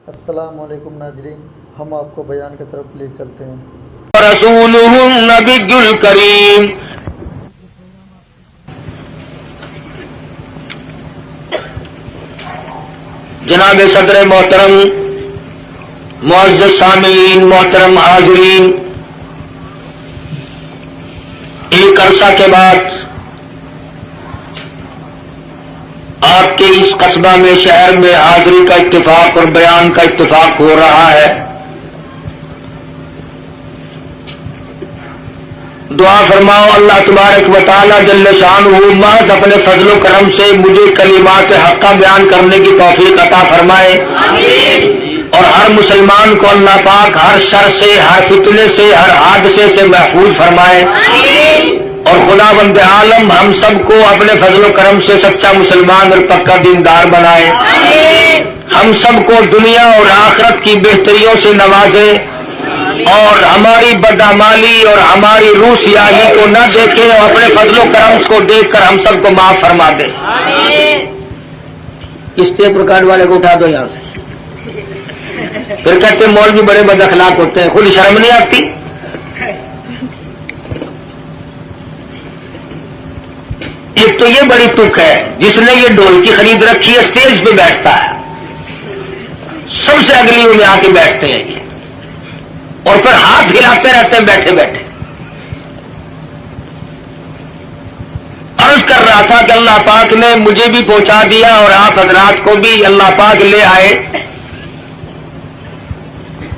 السلام علیکم ناظرین، ہم آپ کو بیان کی طرف لے چلتے ہیں۔ رسولہ النبی الکریم جناب صدر محترم، معزز سامعین، محترم حاضرین، ایک عرصہ کے بعد آپ کے اس قصبہ میں، شہر میں حاضری کا اتفاق اور بیان کا اتفاق ہو رہا ہے۔ دعا فرماؤ اللہ تبارک و تعالی جل شانہ محض اپنے فضل و کرم سے مجھے کلمات حقہ بیان کرنے کی توفیق عطا فرمائے، اور ہر مسلمان کو اللہ پاک ہر شر سے، ہر فتنے سے، ہر حادثے سے محفوظ فرمائے، اور خداوند عالم ہم سب کو اپنے فضل و کرم سے سچا مسلمان اور پکا دیندار بنائے، ہم سب کو دنیا اور آخرت کی بہتریوں سے نوازے، اور ہماری بدعمالی اور ہماری روح سیاہی کو نہ دیکھے، اور اپنے فضل و کرم کو دیکھ کر ہم سب کو معاف فرما دے۔ اس ٹیپ ریکارڈ والے کو اٹھا دو یہاں سے۔ پھر کہتے ہیں مولوی بڑے بد اخلاق ہوتے ہیں، خود شرم نہیں آتی؟ ایک تو یہ بڑی تک ہے، جس نے یہ ڈھولکی خرید رکھی ہے، اسٹیج پہ بیٹھتا ہے، سب سے اگلیوں میں آ کے بیٹھتے ہیں یہ، اور پھر ہاتھ ہلاتے رہتے ہیں بیٹھے بیٹھے۔ عرض کر رہا تھا کہ اللہ پاک نے مجھے بھی پہنچا دیا اور آپ حضرات کو بھی اللہ پاک لے آئے،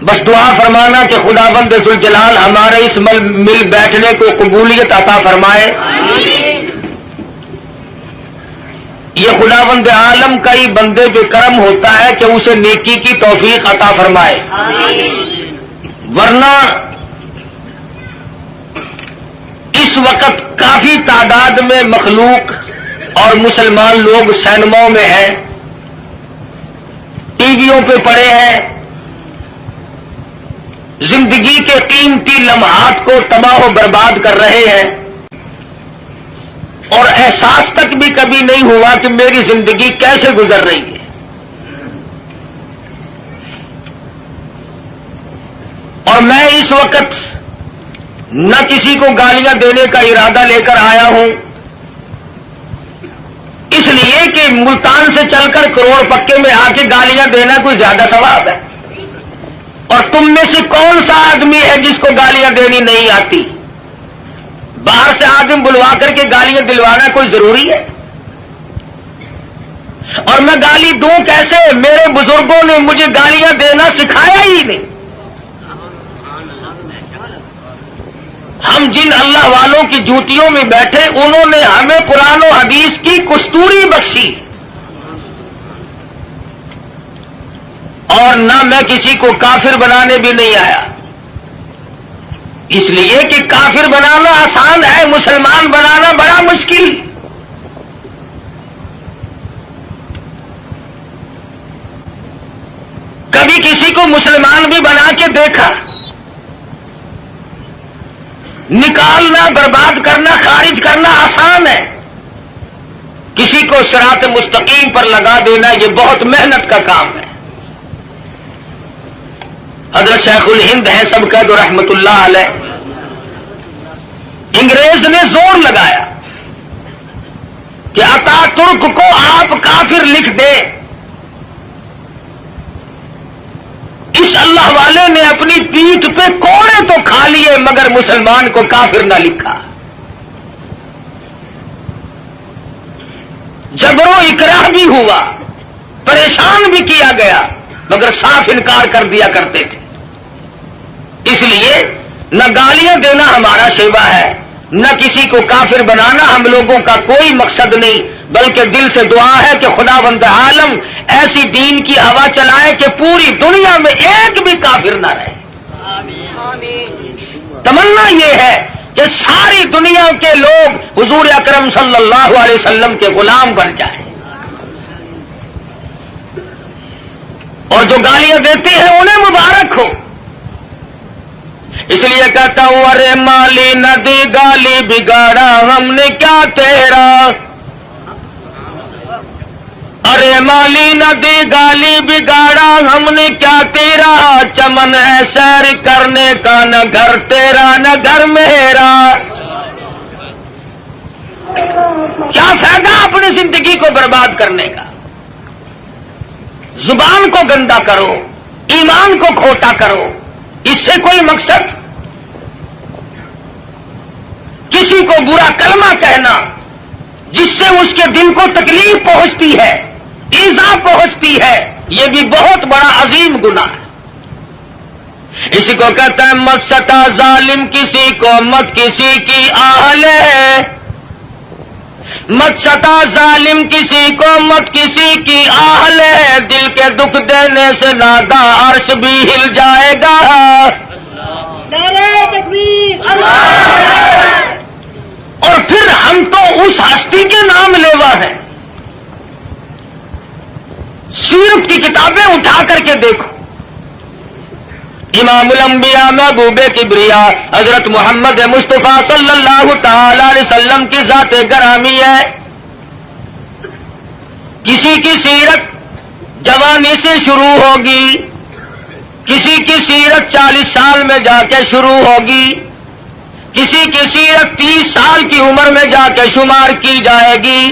بس دعا فرمانا کہ خداوند ذوالجلال ہمارے اس مل بیٹھنے کو قبولیت عطا فرمائے۔ یہ خداوند عالم کا ہی بندے پہ کرم ہوتا ہے کہ اسے نیکی کی توفیق عطا فرمائے، ورنہ اس وقت کافی تعداد میں مخلوق اور مسلمان لوگ سینماؤں میں ہیں، ٹی ویوں پہ پڑے ہیں، زندگی کے قیمتی لمحات کو تباہ و برباد کر رہے ہیں، اور احساس تک بھی کبھی نہیں ہوا کہ میری زندگی کیسے گزر رہی ہے۔ اور میں اس وقت نہ کسی کو گالیاں دینے کا ارادہ لے کر آیا ہوں، اس لیے کہ ملتان سے چل کر کروڑ پکے میں آ کے گالیاں دینا کوئی زیادہ ثواب ہے، اور تم میں سے کون سا آدمی ہے جس کو گالیاں دینی نہیں آتی؟ باہر سے آدمی بلوا کر کے گالیاں دلوانا کوئی ضروری ہے؟ اور میں گالی دوں کیسے؟ میرے بزرگوں نے مجھے گالیاں دینا سکھایا ہی نہیں۔ ہم جن اللہ والوں کی جوتیوں میں بیٹھے، انہوں نے ہمیں قرآن و حدیث کی کستوری بخشی، اور نہ میں کسی کو کافر بنانے بھی نہیں آیا، اس لیے کہ کافر بنانا آسان ہے، مسلمان بنانا بڑا مشکل۔ کبھی کسی کو مسلمان بھی بنا کے دیکھا، نکالنا، برباد کرنا، خارج کرنا آسان ہے، کسی کو صراط مستقیم پر لگا دینا یہ بہت محنت کا کام ہے۔ حضرت شیخ الہند ہیں سب کا، جو رحمت اللہ علیہ، انگریز نے زور لگایا کہ اتا ترک کو آپ کافر لکھ دیں، اس اللہ والے نے اپنی پیٹھ پہ کوڑے تو کھا لیے مگر مسلمان کو کافر نہ لکھا۔ جبر و اکراہ بھی ہوا، پریشان بھی کیا گیا، مگر صاف انکار کر دیا کرتے تھے۔ اس لیے نہ گالیاں دینا ہمارا شیوا ہے، نہ کسی کو کافر بنانا ہم لوگوں کا کوئی مقصد نہیں، بلکہ دل سے دعا ہے کہ خداوند عالم ایسی دین کی ہوا چلائے کہ پوری دنیا میں ایک بھی کافر نہ رہے۔ تمنا یہ ہے کہ ساری دنیا کے لوگ حضور اکرم صلی اللہ علیہ وسلم کے غلام بن جائیں، اور جو گالیاں دیتے ہیں انہیں مبارک ہو۔ اس لیے کہتا ہوں ارے مالی ندی گالی بگاڑا ہم نے کیا تیرا، ارے مالی نہ دی گالی بگاڑا ہم نے کیا تیرا، چمن ہے سیر کرنے کا، نہ گھر تیرا نہ گھر میرا۔ کیا فائدہ اپنی زندگی کو برباد کرنے کا؟ زبان کو گندا کرو، ایمان کو کھوٹا کرو، اس سے کوئی مقصد؟ کسی کو برا کلمہ کہنا جس سے اس کے دل کو تکلیف پہنچتی ہے، ایذا پہنچتی ہے، یہ بھی بہت بڑا عظیم گناہ ہے۔ اسی کو کہتا ہے مت ستا ظالم کسی کو، مت کسی کی آہ لے، مت ستا ظالم کسی کو، مت کسی کی آہ لے، دل کے دکھ دینے سے نادا عرش بھی ہل جائے گا۔ نعرہ تکبیر، اور پھر ہم تو اس ہستی کے نام لیوا ہیں۔ سیرت کی کتابیں اٹھا کر کے دیکھو، امام الانبیاء محبوب کبریا حضرت محمد مصطفیٰ صلی اللہ تعالی علیہ وسلم کی ذات گرامی ہے۔ کسی کی سیرت جوانی سے شروع ہوگی، کسی کی سیرت 40 سال میں جا کے شروع ہوگی، کسی کی سیرت 30 سال کی عمر میں جا کے شمار کی جائے گی۔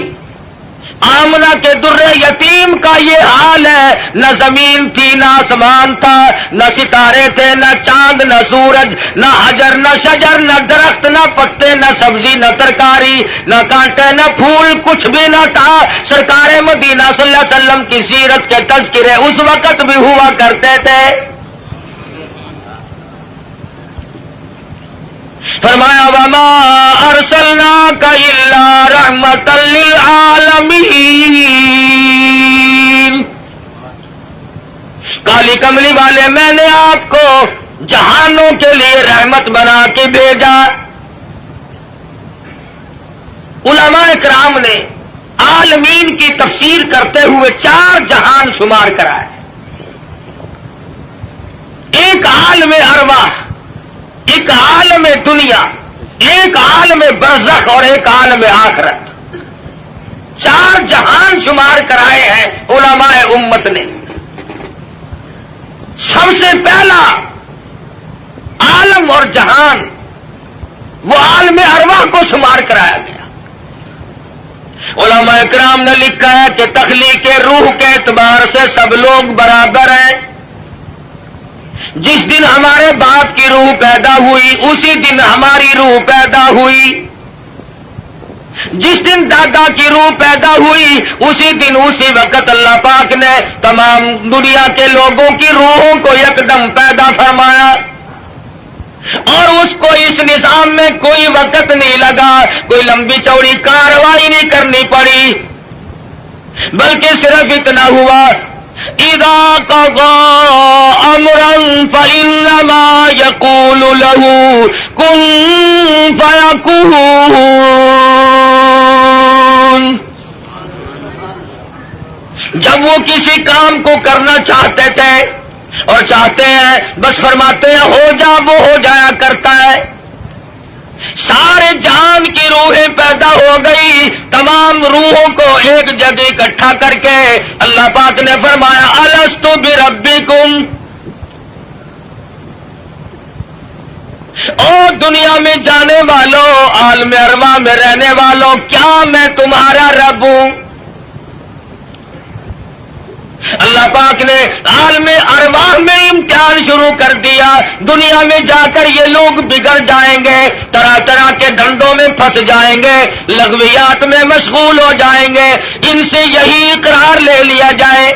آمنہ کے در یتیم کا یہ حال ہے، نہ زمین تھی نہ آسمان تھا، نہ ستارے تھے نہ چاند نہ سورج، نہ حجر نہ شجر، نہ درخت نہ پتے، نہ سبزی نہ ترکاری، نہ کانٹے نہ پھول، کچھ بھی نہ تھا۔ سرکار مدینہ صلی اللہ علیہ وسلم کی سیرت کے تذکرے اس وقت بھی ہوا کرتے تھے۔ فرمایا وما ارسلناک الا رحمتا للعالمین، کالی کملی والے میں نے آپ کو جہانوں کے لیے رحمت بنا کے بھیجا۔ علماء کرام نے عالمین کی تفسیر کرتے ہوئے 4 جہان شمار کرائے۔ ایک عالم ارواح، ایک عالم دنیا، ایک عالم برزخ اور ایک عالم آخرت، 4 جہان شمار کرائے ہیں علماء امت نے۔ سب سے پہلا عالم اور جہان وہ عالم ارواح کو شمار کرایا گیا۔ علماء کرام نے لکھا ہے کہ تخلیق روح کے اعتبار سے سب لوگ برابر ہیں۔ جس دن ہمارے باپ کی روح پیدا ہوئی اسی دن ہماری روح پیدا ہوئی، جس دن دادا کی روح پیدا ہوئی اسی دن اسی وقت اللہ پاک نے تمام دنیا کے لوگوں کی روحوں کو یکدم پیدا فرمایا، اور اس کو اس نظام میں کوئی وقت نہیں لگا، کوئی لمبی چوڑی کارروائی نہیں کرنی پڑی، بلکہ صرف اتنا ہوا اذا قضى امرا فانما يقول له كن فيكون۔ جب وہ کسی کام کو کرنا چاہتے تھے اور چاہتے ہیں بس فرماتے ہیں ہو جا، وہ ہو جایا کرتا ہے۔ سارے جہان کی روحیں پیدا ہو گئی، تمام روحوں کو ایک جگہ اکٹھا کر کے اللہ پاک نے فرمایا الست بربکم، او دنیا میں جانے والوں، عالم ارواح میں رہنے والوں، کیا میں تمہارا رب ہوں؟ اللہ پاک نے عالم ارواح میں امتحان شروع کر دیا۔ دنیا میں جا کر یہ لوگ بگڑ جائیں گے، طرح طرح کے دھندوں میں پھنس جائیں گے، لغویات میں مشغول ہو جائیں گے، ان سے یہی اقرار لے لیا جائے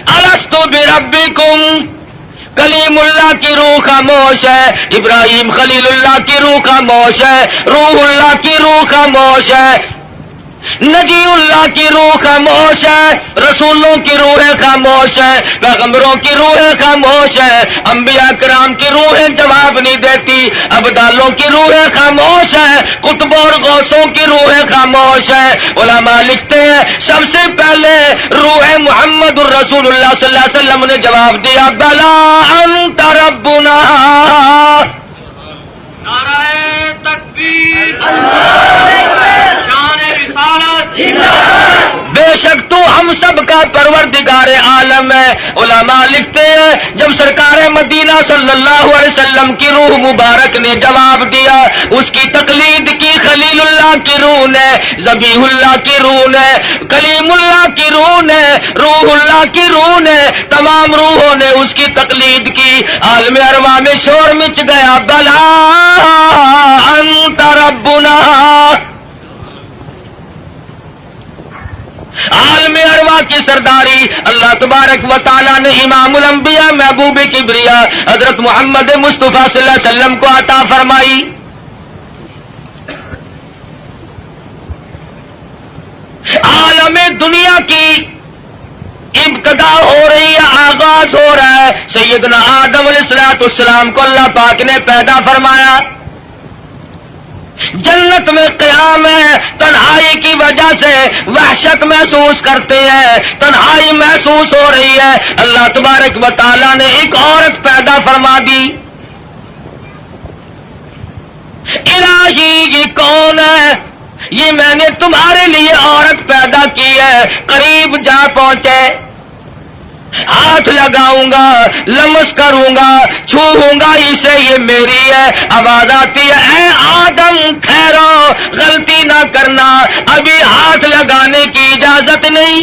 الست بربکم۔ کلیم اللہ کی روح خاموش ہے، ابراہیم خلیل اللہ کی روح خاموش ہے، روح اللہ کی روح خاموش ہے، نجی اللہ کی روح خاموش ہے، رسولوں کی روحیں خاموش ہیں، پیغمبروں کی روحیں خاموش ہیں، انبیاء کرام کی روحیں جواب نہیں دیتی، ابدالوں کی روحیں خاموش ہیں، قطبوں اور غوثوں کی روحیں خاموش ہیں۔ علماء لکھتے ہیں سب سے پہلے روح محمد الرسول اللہ صلی اللہ علیہ وسلم نے جواب دیا بلا انت ربنا۔ نعرہ تکبیر، شان رسالت، بے شک تو ہم سب کا پروردگار عالم ہے۔ علماء لکھتے ہیں جب سرکار مدینہ صلی اللہ علیہ وسلم کی روح مبارک نے جواب دیا، اس کی تقلید کی خلیل اللہ کی روح نے، ذبیح اللہ کی روح نے، کلیم اللہ کی روح نے، روح اللہ کی روح نے، تمام روحوں نے اس کی تقلید کی۔ عالم ارواح میں شور مچ گیا، بلا انت ربنا۔ عالم ارواح کی سرداری اللہ تبارک و تعالی نے امام الانبیاء محبوب کبریا حضرت محمد مصطفیٰ صلی اللہ علیہ وسلم کو عطا فرمائی۔ عالم دنیا کی ابتدا ہو رہی ہے، آغاز ہو رہا ہے۔ سیدنا آدم علیہ السلام کو اللہ پاک نے پیدا فرمایا، جنت میں قیام ہے، تنہائی کی وجہ سے وحشت محسوس کرتے ہیں، تنہائی محسوس ہو رہی ہے، اللہ تبارک و تعالی نے ایک عورت پیدا فرما دی۔ الہی یہ کون ہے؟ یہ میں نے تمہارے لیے عورت پیدا کی ہے۔ قریب جا پہنچے، ہاتھ لگاؤں گا، لمس کروں گا، چھوؤں گا اسے، یہ میری ہے۔ آواز آتی ہے، اے آدم ٹھہرو، غلطی نہ کرنا، ابھی ہاتھ لگانے کی اجازت نہیں،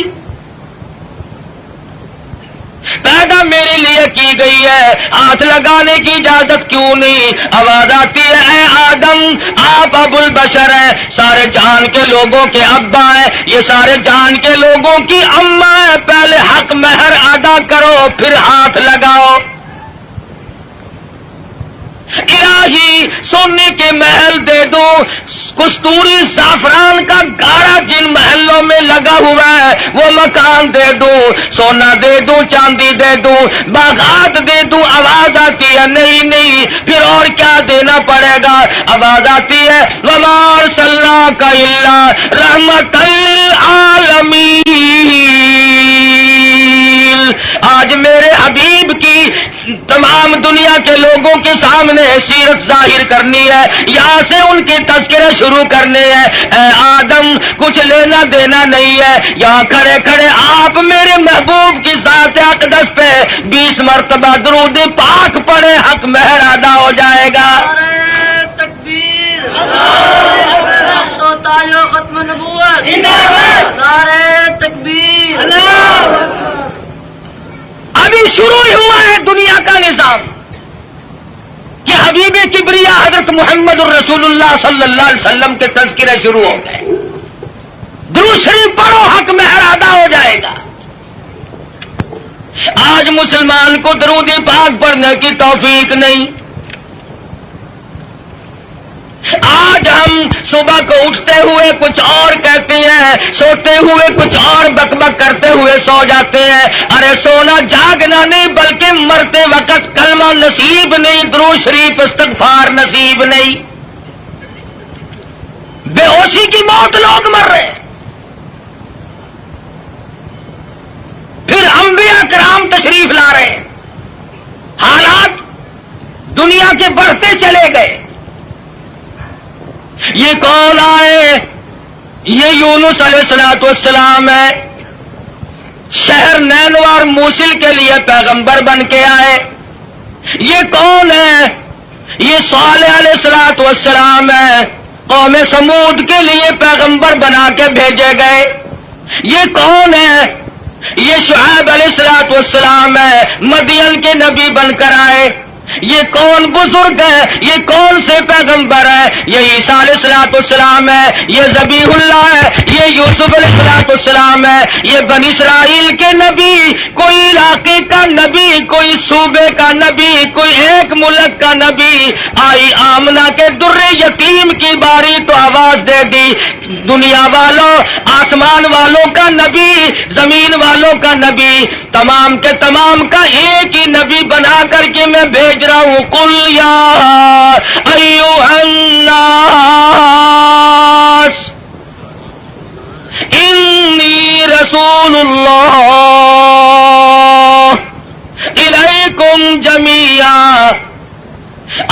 پیدا میرے لیے کی گئی ہے، ہاتھ لگانے کی اجازت کیوں نہیں؟ آواز آتی ہے، اے آدم آپ ابو البشر ہیں، سارے جہان کے لوگوں کے ابا ہیں، یہ سارے جہان کے لوگوں کی اماں ہیں، پہلے حق مہر ادا کرو پھر ہاتھ لگاؤ۔ الہی سونے کے محل دے دو، کستوری زعفران کا گارا جن محلوں میں لگا ہوا ہے وہ مکان دے دوں، سونا دے دوں، چاندی دے دوں، باغات دے دوں۔ آواز آتی ہے نہیں نہیں، پھر اور کیا دینا پڑے گا؟ آواز آتی ہے وما ارسلناک الا رحمۃ للعالمین۔ آج میرے حبیب کی تمام دنیا کے لوگوں کے سامنے سیرت ظاہر کرنی ہے، یہاں سے ان کے تذکرے شروع کرنے ہیں۔ اے آدم کچھ لینا دینا نہیں ہے، یہاں کھڑے کھڑے آپ میرے محبوب کی ذات اقدس پہ 20 مرتبہ درود پاک پڑھے، حق مہر ادا ہو جائے گا۔ نعرہ تکبیر، تو تاجو ختم نبوت، نعرہ تکبیر۔ ابھی شروع ہی ہوا ہے دنیا کا نظام کہ حبیب کبریا حضرت محمد الرسول اللہ صلی اللہ علیہ وسلم کے تذکرے شروع ہو گئے۔ درود شریف پڑھو، حق مہر ادا ہو جائے گا۔ آج مسلمان کو درود پاک پڑھنے کی توفیق نہیں۔ آج ہم صبح کو اٹھتے ہوئے کچھ اور کہتے ہیں، سوتے ہوئے کچھ اور بک بک کرتے ہوئے سو جاتے ہیں۔ ارے سونا جاگنا نہیں، بلکہ مرتے وقت کلمہ نصیب نہیں، درود شریف استغفار نصیب نہیں، بے ہوشی کی موت لوگ مر رہے ہیں۔ پھر انبیاء کرام تشریف لا رہے ہیں، حالات دنیا کے بڑھتے چلے گئے۔ یہ کون آئے؟ یہ یونس علیہ السلام ہے، شہر نینوار موصل کے لیے پیغمبر بن کے آئے۔ یہ کون ہے؟ یہ صالح علیہ السلام ہے، قوم سمود کے لیے پیغمبر بنا کے بھیجے گئے۔ یہ کون ہے؟ یہ شعیب علیہ السلام ہے، مدین کے نبی بن کر آئے۔ یہ کون بزرگ ہے؟ یہ کون سے پیغمبر ہے؟ یہ عیسیٰ علیہ السلام ہے، یہ ذبیح اللہ ہے، یہ یوسف علیہ السلام ہے، یہ بنی اسرائیل کے نبی، کوئی علاقے کا نبی، کوئی صوبے کا نبی، کوئی ایک ملک کا نبی۔ آئی آمنہ کے در یتیم کی باری تو آواز دے دی، دنیا والوں، آسمان والوں کا نبی، زمین والوں کا نبی، تمام کے تمام کا ایک ہی نبی بنا کر کے میں بھیج رہا ہوں۔ قل یا ایھا الناس انی رسول اللہ الیکم جمیعا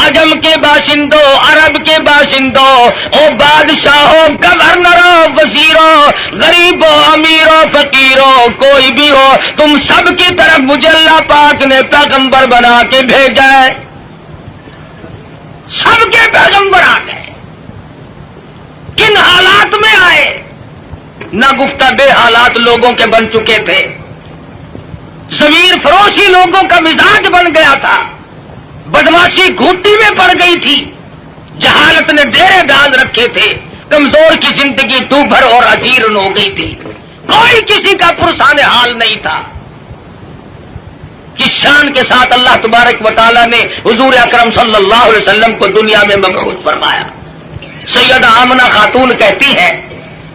عجم کے باشندوں، عرب کے باشندوں، او بادشاہوں، گورنروں، وزیروں، غریبوں، امیروں، فقیروں، کوئی بھی ہو، تم سب کی طرف مجھے اللہ پاک نے پیغمبر بنا کے بھیجا ہے۔ سب کے پیغمبر آ گئے، کن حالات میں آئے؟ نہ گفتہ بے حالات لوگوں کے بن چکے تھے، ضمیر فروشی لوگوں کا مزاج بن گیا تھا، بدماشی گھوٹی میں پڑ گئی تھی، جہالت نے ڈیرے ڈال رکھے تھے، کمزور کی زندگی دوبھر اور اجیرن ہو گئی تھی، کوئی کسی کا پرسان حال نہیں تھا۔ کس شان کے ساتھ اللہ تبارک و تعالیٰ نے حضور اکرم صلی اللہ علیہ وسلم کو دنیا میں مبعوث فرمایا۔ سیدہ آمنہ خاتون کہتی ہیں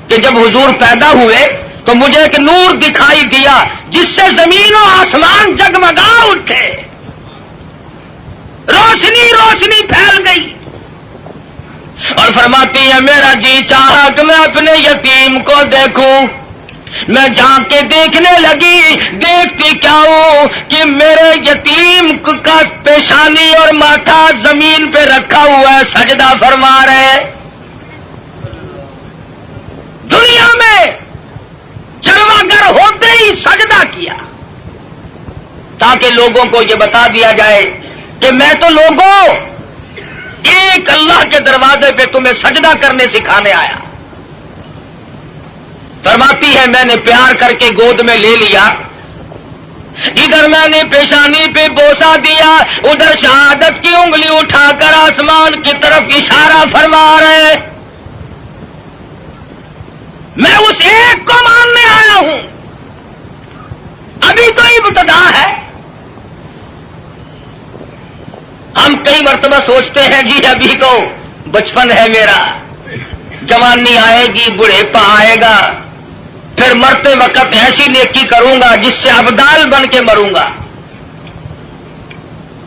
کہ جب حضور پیدا ہوئے تو مجھے ایک نور دکھائی دیا جس سے زمین و آسمان جگمگا اٹھے، روشنی روشنی پھیل گئی، اور فرماتی ہے میرا جی چاہا کہ میں اپنے یتیم کو دیکھوں، میں جھانک کے دیکھنے لگی، دیکھتی کیا ہوں کہ میرے یتیم کا پیشانی اور ماتھا زمین پہ رکھا ہوا ہے، سجدہ فرما رہے۔ دنیا میں جلوہ ہوتے ہی سجدہ کیا تاکہ لوگوں کو یہ بتا دیا جائے کہ میں تو لوگوں ایک اللہ کے دروازے پہ تمہیں سجدہ کرنے سکھانے آیا۔ فرماتی ہے میں نے پیار کر کے گود میں لے لیا، ادھر میں نے پیشانی پہ بوسا دیا، ادھر شہادت کی انگلی اٹھا کر آسمان کی طرف اشارہ فرما رہے، میں اس ایک کو ماننے آیا ہوں، ابھی تو ابتدا ہے۔ ہم کئی مرتبہ سوچتے ہیں جی ابھی تو بچپن ہے میرا، جوانی آئے گی، بڑھیپا آئے گا، پھر مرتے وقت ایسی نیکی کروں گا جس سے ابدال بن کے مروں گا۔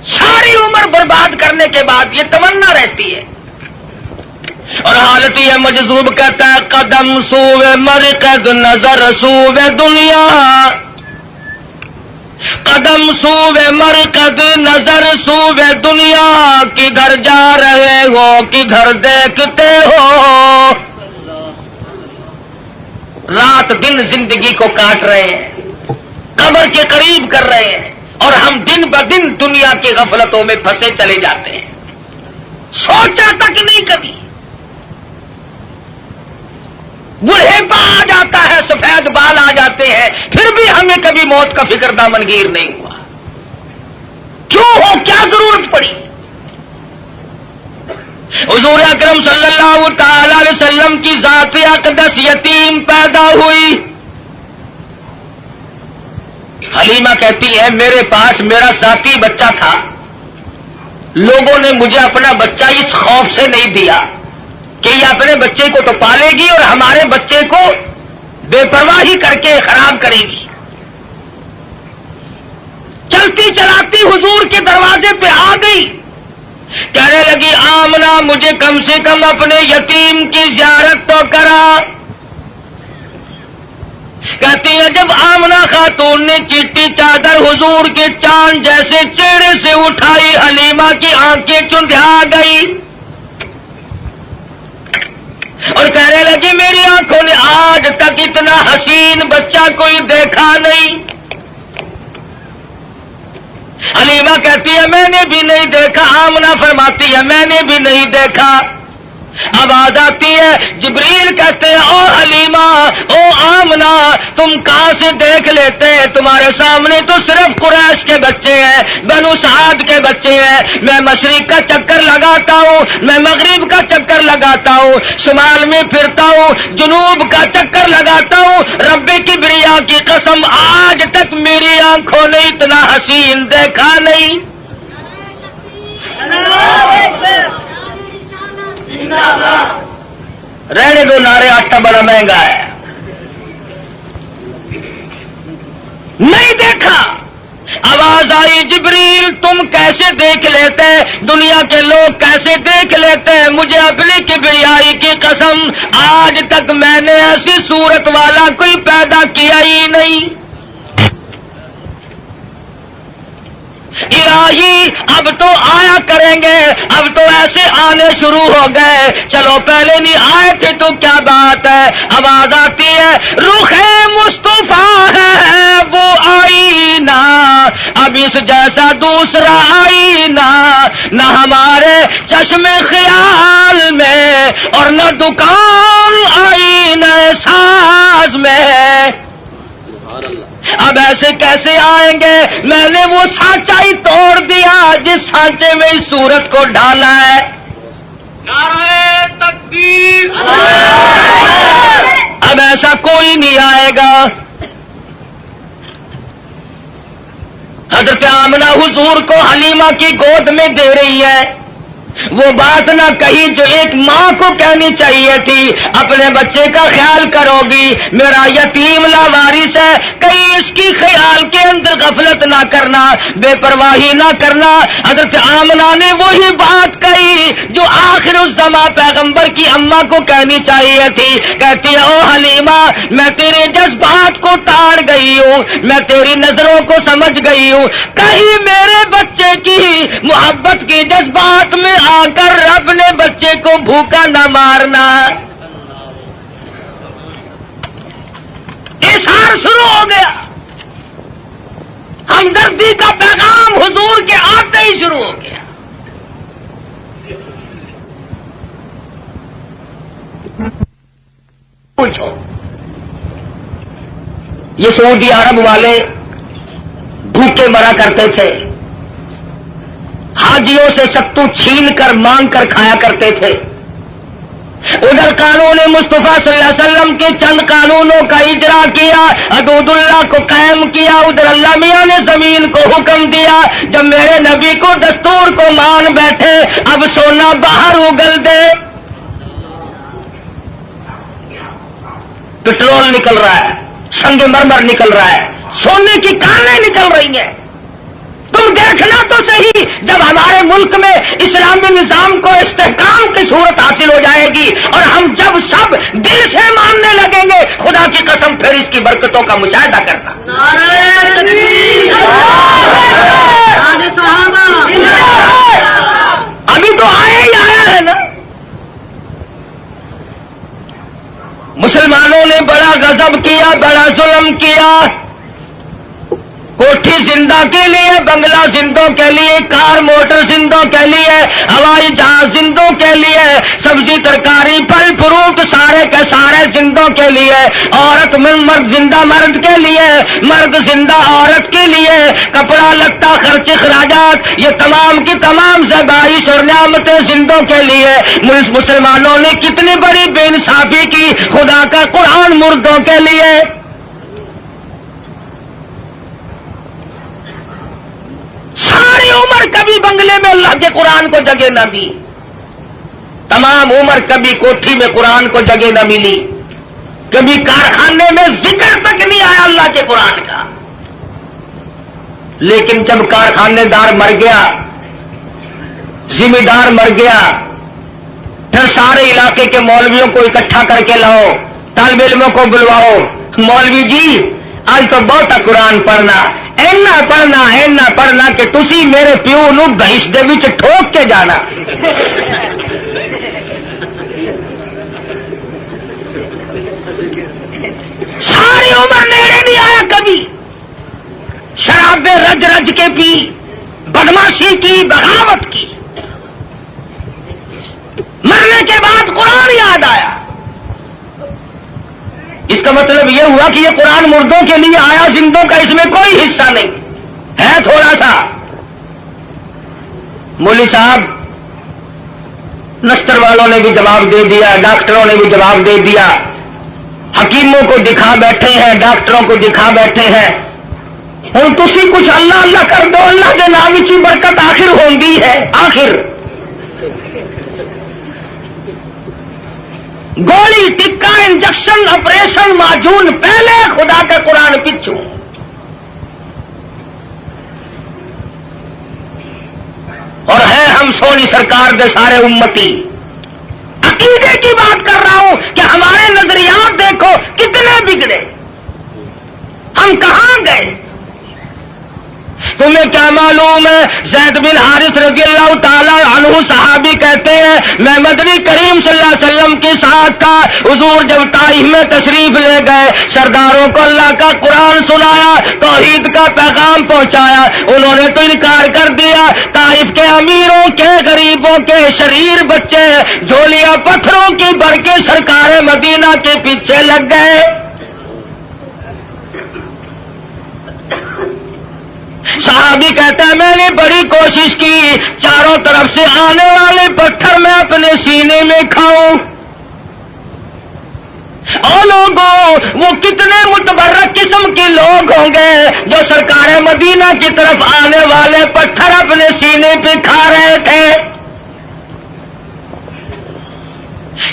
ساری عمر برباد کرنے کے بعد یہ تمنا رہتی ہے، اور حالت یہ مجذوب کہتا ہے قدم سوئے مرکز نظر سوئے دنیا، قدم سوئے مرکز نظر سوئے دنیا، کدھر جا رہے ہو کدھر دیکھتے ہو، رات دن زندگی کو کاٹ رہے ہیں، قبر کے قریب کر رہے ہیں، اور ہم دن بدن دنیا کی غفلتوں میں پھنسے چلے جاتے ہیں، سوچا تک نہیں کبھی۔ بڑھیپا آ جاتا ہے، سفید بال آ جاتے ہیں، پھر بھی ہمیں کبھی موت کا فکر دامنگیر نہیں ہوا، کیوں ہو، کیا ضرورت پڑی؟ حضور اکرم صلی اللہ تعالی علیہ وسلم کی ذات اقدس یتیم پیدا ہوئی۔ حلیمہ کہتی ہے میرے پاس میرا ساتھی بچہ تھا، لوگوں نے مجھے اپنا بچہ اس خوف سے نہیں دیا کہ یہ اپنے بچے کو تو پالے گی اور ہمارے بچے کو بے پرواہی کر کے خراب کرے گی۔ چلتی چلاتی حضور کے دروازے پہ آ گئی، کہنے لگی آمنہ مجھے کم سے کم اپنے یتیم کی زیارت تو کرا۔ کہتی ہے جب آمنہ خاتون نے چٹی چادر حضور کے چاند جیسے چہرے سے اٹھائی، حلیمہ کی آنکھیں چندھا گئی اور کہنے لگی میری آنکھوں نے آج تک اتنا حسین بچہ کوئی دیکھا نہیں۔ حلیمہ کہتی ہے میں نے بھی نہیں دیکھا، آمنہ فرماتی ہے میں نے بھی نہیں دیکھا۔ آواز آتی ہے، جبریل کہتے ہیں او حلیمہ او آمنہ تم کہاں سے دیکھ لیتے ہیں، تمہارے سامنے تو صرف قریش کے بچے ہیں، بنو سعد کے بچے ہیں، میں مشرق کا چکر لگاتا ہوں، میں مغرب کا چکر لگاتا ہوں، شمال میں پھرتا ہوں، جنوب کا چکر لگاتا ہوں، رب کبریا کی قسم آج تک میری آنکھوں نے اتنا حسین دیکھا نہیں۔ رہنے دو نعرے، آٹا بڑا مہنگا ہے، نہیں دیکھا۔ آواز آئی جبریل تم کیسے دیکھ لیتے، دنیا کے لوگ کیسے دیکھ لیتے ہیں، مجھے اپنی کبریائی کی قسم آج تک میں نے ایسی صورت والا کوئی پیدا کیا ہی نہیں۔ الہ الہی اب تو آیا کریں گے، اب تو ایسے آنے شروع ہو گئے، چلو پہلے نہیں آئے تھے تو کیا بات ہے۔ آواز آتی ہے رخ مصطفیٰ ہے وہ آئینہ، اب اس جیسا دوسرا آئینہ نہ ہمارے چشم خیال میں اور نہ دکان آئینہ ساز میں۔ اب ایسے کیسے آئیں گے؟ میں نے وہ سانچہ ہی توڑ دیا جس سانچے میں اس صورت کو ڈالا ہے۔ نعرہ تکبیر، اب ایسا کوئی نہیں آئے گا۔ حضرت آمنہ حضور کو حلیمہ کی گود میں دے رہی ہے، وہ بات نہ کہی جو ایک ماں کو کہنی چاہیے تھی، اپنے بچے کا خیال کرو گی، میرا یتیم لاوارث ہے، کہیں اس کی خیال کے اندر غفلت نہ کرنا، بے پرواہی نہ کرنا۔ حضرت آمنہ نے وہی بات کہی جو آخر الزمان پیغمبر کی اماں کو کہنی چاہیے تھی، کہتی ہے او حلیمہ میں تیرے جذبات کو تاڑ گئی ہوں، میں تیری نظروں کو سمجھ گئی ہوں، کہیں میرے بچے کی محبت کے جذبات میں آ کر رب نے بچے کو بھوکا نہ مارنا۔ اظہار شروع ہو گیا، ہمدردی کا پیغام حضور کے آتے ہی شروع ہو گیا۔ پوچھو یہ سعودی عرب والے بھوکے مرا کرتے تھے، حاجیوں سے ستو چھین کر مانگ کر کھایا کرتے تھے، ادھر قانون مصطفیٰ صلی اللہ علیہ وسلم کے چند قانونوں کا اجرا کیا، حدود اللہ کو قائم کیا، ادھر اللہ میاں نے زمین کو حکم دیا، جب میرے نبی کو دستور کو مان بیٹھے اب سونا باہر اگل دے، پٹرول نکل رہا ہے، سنگ مرمر نکل رہا ہے، سونے کی کانیں نکل رہی ہیں، تم دیکھنا تو صحیح جب ہمارے ملک میں اسلامی نظام کو استحکام کی صورت حاصل ہو جائے گی اور ہم جب سب دل سے ماننے لگیں گے، خدا کی قسم پھر اس کی برکتوں کا مشاہدہ کرنا۔ نعرہ تکبیر، ابھی تو آیا ہی آیا ہے نا۔ مسلمانوں نے بڑا غضب کیا، بڑا ظلم کیا، کوٹھی زندہ کے لیے، بنگلہ زندوں کے لیے، کار موٹر زندوں کے لیے، ہوائی جہاز زندوں کے لیے، سبزی ترکاری پھل فروٹ سارے کے سارے زندوں کے لیے، عورت مرد زندہ مرد کے لیے، مرد زندہ عورت کے لیے، کپڑا لتا خرچ اخراجات یہ تمام کی تمام زبائش اور نعمتیں زندوں کے لیے۔ مسلمانوں نے کتنی بڑی بے انصافی کی، خدا کا قرآن مردوں کے لیے۔ ساری عمر کبھی بنگلے میں اللہ کے قرآن کو جگہ نہ دی، تمام عمر کبھی کوٹھی میں قرآن کو جگہ نہ ملی، کبھی کارخانے میں ذکر تک نہیں آیا اللہ کے قرآن کا۔ لیکن جب کارخانے دار مر گیا، ذمہ دار مر گیا، پھر سارے علاقے کے مولویوں کو اکٹھا کر کے لاؤ، طالب علموں کو بلواؤ، مولوی جی آج تو بہت قرآن پڑھنا، اینا پڑھنا کہ تسی میرے پیو نو دہش دے وچ ٹھوک کے جانا۔ ساری عمر نیڑے نہیں آیا کبھی، شرابیں رج رج کے پی، بدماشی کی، بغاوت کی، مرنے کے بعد قرآن یاد آیا۔ اس کا مطلب یہ ہوا کہ یہ قرآن مردوں کے لیے آیا، زندوں کا اس میں کوئی حصہ نہیں ہے، تھوڑا سا۔ مولوی صاحب نستر والوں نے بھی جواب دے دیا، ڈاکٹروں نے بھی جواب دے دیا، حکیموں کو دکھا بیٹھے ہیں، ڈاکٹروں کو دکھا بیٹھے ہیں، ہوں تسی کچھ اللہ اللہ کر دو، اللہ کے نام کی برکت آخر ہوندی ہے۔ آخر گولی ٹکا انجیکشن آپریشن معجون پہلے، خدا کا قرآن پچھو۔ اور ہے ہم سونی سرکار دے سارے امتی۔ عقیدے کی بات کر رہا ہوں کہ ہمارے نظریات دیکھو کتنے بگڑے، ہم کہاں گئے تمہیں کیا معلوم ہے؟ زید بن حارث رضی اللہ تعالی عنہ صحابی کہتے ہیں میں مدنی کریم صلی اللہ علیہ وسلم کے ساتھ تھا، حضور جب طائف میں تشریف لے گئے، سرداروں کو اللہ کا قرآن سنایا، توحید کا پیغام پہنچایا، انہوں نے تو انکار کر دیا۔ طائف کے امیروں کے، غریبوں کے، شریر بچے جھولیاں پتھروں کی بھر کے سرکار مدینہ کے پیچھے لگ گئے۔ صحابی کہتا ہے میں نے بڑی کوشش کی، چاروں طرف سے آنے والے پتھر میں اپنے سینے میں کھاؤں۔ اور لوگوں وہ کتنے متبرک قسم کے لوگ ہوں گے جو سرکار مدینہ کی طرف آنے والے پتھر اپنے سینے پہ کھا رہے تھے۔